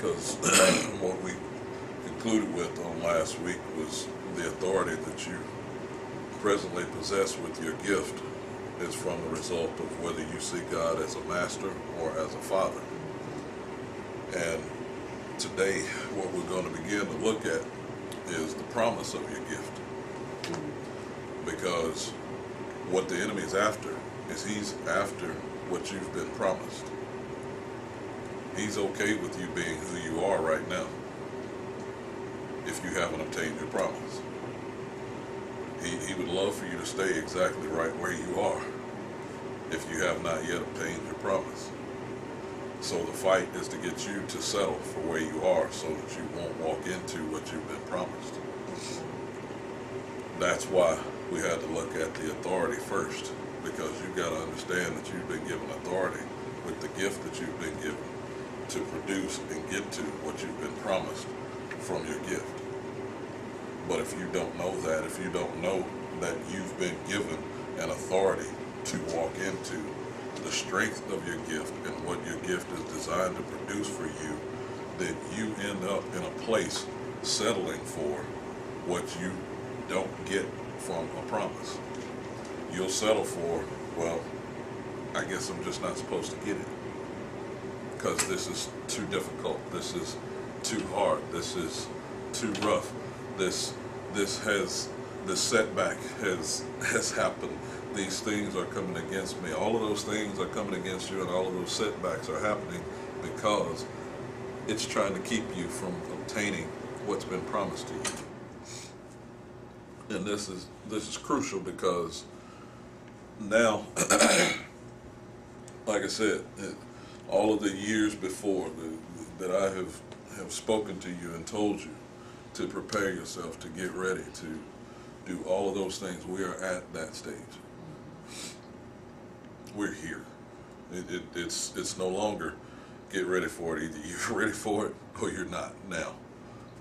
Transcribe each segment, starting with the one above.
because what we concluded with on last week was the authority that you presently possess with your gift is from the result of whether you see God as a master or as a father. And today, what we're going to begin to look at is the promise of your gift. Because what the enemy is after is he's after what you've been promised. He's okay with you being who you are right now if you haven't obtained your promise. He would love for you to stay exactly right where you are if you have not yet obtained your promise. So the fight is to get you to settle for where you are so that you won't walk into what you've been promised. That's why we had to look at the authority first, because you've got to understand that you've been given authority with the gift that you've been given to produce and get to what you've been promised from your gift. But if you don't know that, if you don't know that you've been given an authority to walk into the strength of your gift and what your gift is designed to produce for you, then you end up in a place settling for what you don't get from a promise. You'll settle for, well, I guess I'm just not supposed to get it because this is too difficult, this is too hard, this is too rough, this setback has happened, these things are coming against me. All of those things are coming against you, and all of those setbacks are happening because it's trying to keep you from obtaining what's been promised to you. And this is crucial because now, like I said, all of the years before that I have spoken to you and told you to prepare yourself to get ready to do all of those things, we are at that stage. We're here. It's no longer get ready for it. Either you're ready for it or you're not now,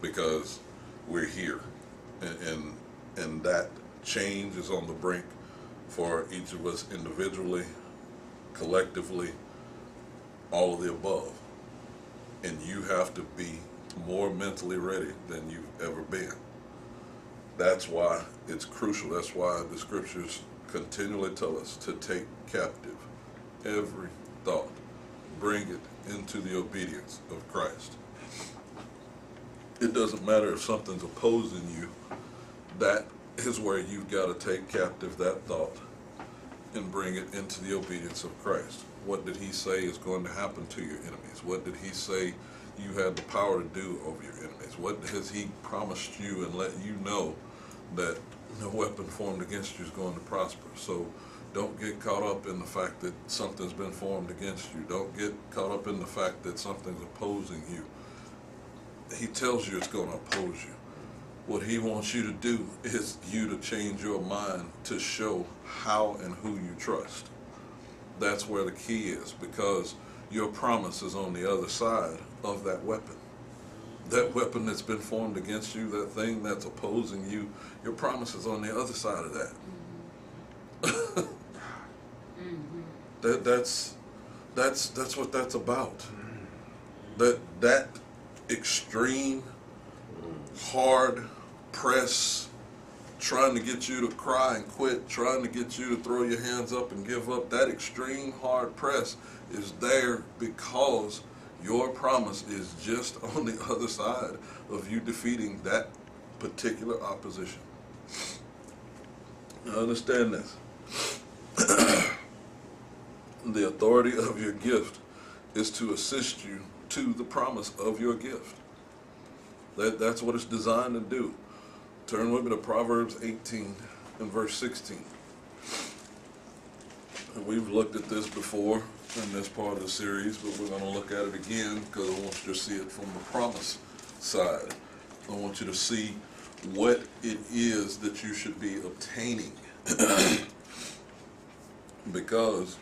because we're here, and that change is on the brink for each of us individually, collectively, all of the above. And you have to be more mentally ready than you've ever been. That's why it's crucial. That's why the scriptures continually tell us to take captive every thought, bring it into the obedience of Christ. It doesn't matter if something's opposing you, that is where you've got to take captive that thought and bring it into the obedience of Christ. What did he say is going to happen to your enemies? What did he say you had the power to do over your enemies? What has he promised you and let you know that no weapon formed against you is going to prosper? So don't get caught up in the fact that something's been formed against you. Don't get caught up in the fact that something's opposing you. He tells you it's going to oppose you. What he wants you to do is you to change your mind to show how and who you trust. That's where the key is, because your promise is on the other side of that weapon. That weapon that's been formed against you, that thing that's opposing you, your promise is on the other side of that. That's what that's about. That extreme, hard press, trying to get you to cry and quit, trying to get you to throw your hands up and give up, that extreme hard press is there because your promise is just on the other side of you defeating that particular opposition. Now understand this. The authority of your gift is to assist you to the promise of your gift. That's what it's designed to do. Turn with me to Proverbs 18 and verse 16. And we've looked at this before in this part of the series, but we're going to look at it again because I want you to see it from the promise side. I want you to see what it is that you should be obtaining. Because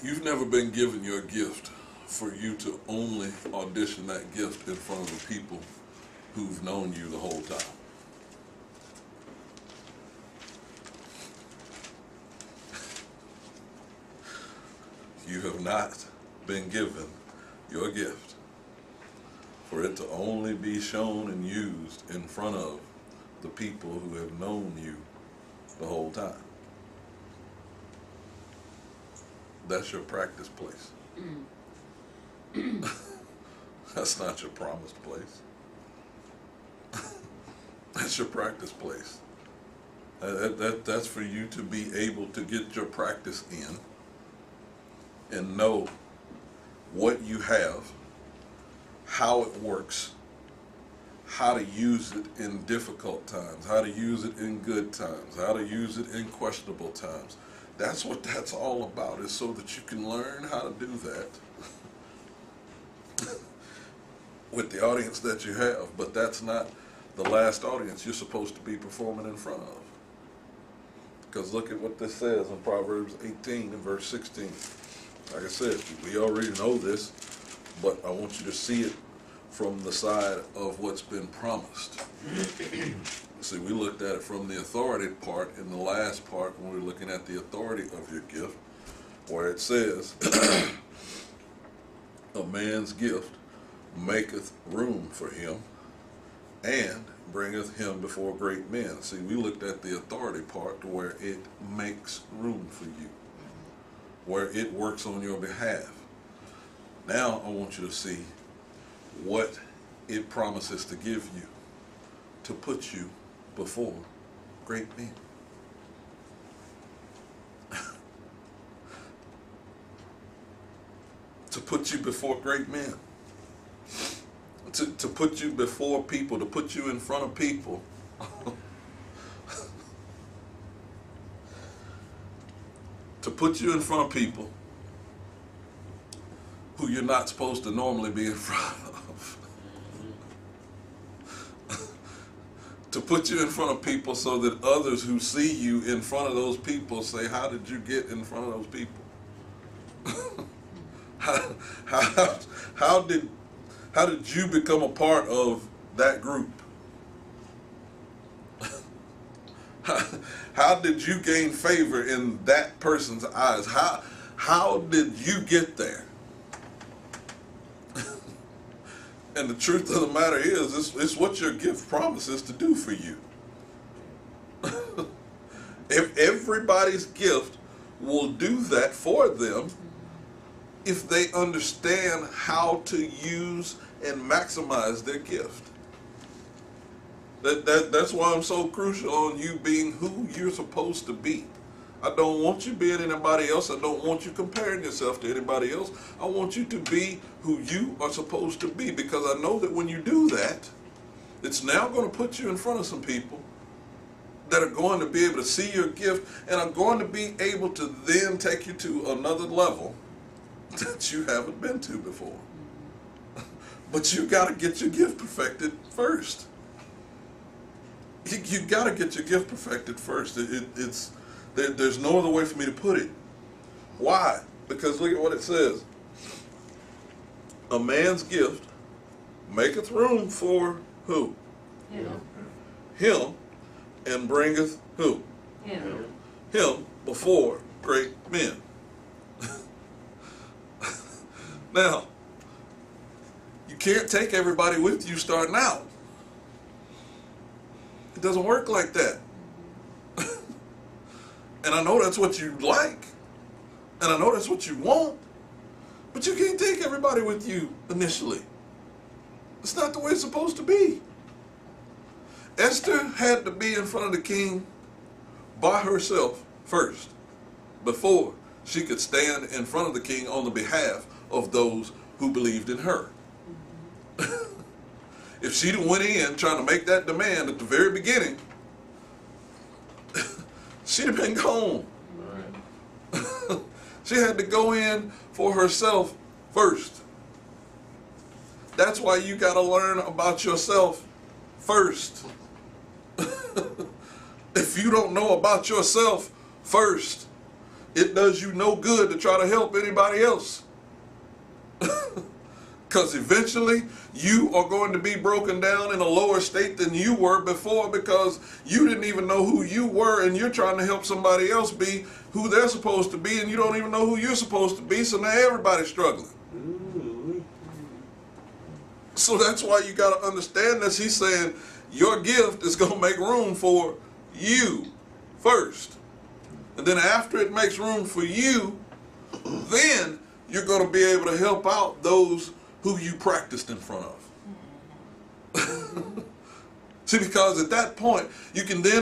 you've never been given your gift for you to only audition that gift in front of the people who've known you the whole time. You have not been given your gift, for it to only be shown and used in front of the people who have known you the whole time. That's your practice place. That's not your promised place. That's your practice place. That's for you to be able to get your practice in and know what you have, how it works, how to use it in difficult times, how to use it in good times, how to use it in questionable times. That's what that's all about, is so that you can learn how to do that with the audience that you have. But that's not the last audience you're supposed to be performing in front of. Because look at what this says in Proverbs 18 and verse 16. Like I said, we already know this, but I want you to see it from the side of what's been promised. See, we looked at it from the authority part in the last part when we were looking at the authority of your gift, where it says, a man's gift maketh room for him and bringeth him before great men. See, we looked at the authority part where it makes room for you, where it works on your behalf. Now I want you to see what it promises to give you, to put you before great men. To put you before great men. To put you before people, to put you in front of people. To put you in front of people who you're not supposed to normally be in front of. To put you in front of people so that others who see you in front of those people say, how did you get in front of those people? How did you become a part of that group? How did you gain favor in that person's eyes? How did you get there? And the truth of the matter is, it's what your gift promises to do for you. If everybody's gift will do that for them, if they understand how to use and maximize their gift. That's why I'm so crucial on you being who you're supposed to be. I don't want you being anybody else. I don't want you comparing yourself to anybody else. I want you to be who you are supposed to be, because I know that when you do that, it's now going to put you in front of some people that are going to be able to see your gift and are going to be able to then take you to another level that you haven't been to before. But you got to get your gift perfected first. You got to get your gift perfected first. There's no other way for me to put it. Why? Because look at what it says. A man's gift maketh room for who? Him. And bringeth who? Him before great men. Now, you can't take everybody with you starting out. It doesn't work like that. And I know that's what you like, and I know that's what you want, but you can't take everybody with you initially. It's not the way it's supposed to be. Esther had to be in front of the king by herself first, before she could stand in front of the king on the behalf of those who believed in her. If she'd have went in trying to make that demand at the very beginning, she'd have been gone. Right. She had to go in for herself first. That's why you got to learn about yourself first. If you don't know about yourself first, it does you no good to try to help anybody else. Because eventually you are going to be broken down in a lower state than you were before, because you didn't even know who you were, and you're trying to help somebody else be who they're supposed to be, and you don't even know who you're supposed to be, so now everybody's struggling. So that's why you got to understand this. He's saying your gift is going to make room for you first. And then after it makes room for you, then you're going to be able to help out those who you practiced in front of. See, because at that point, you can then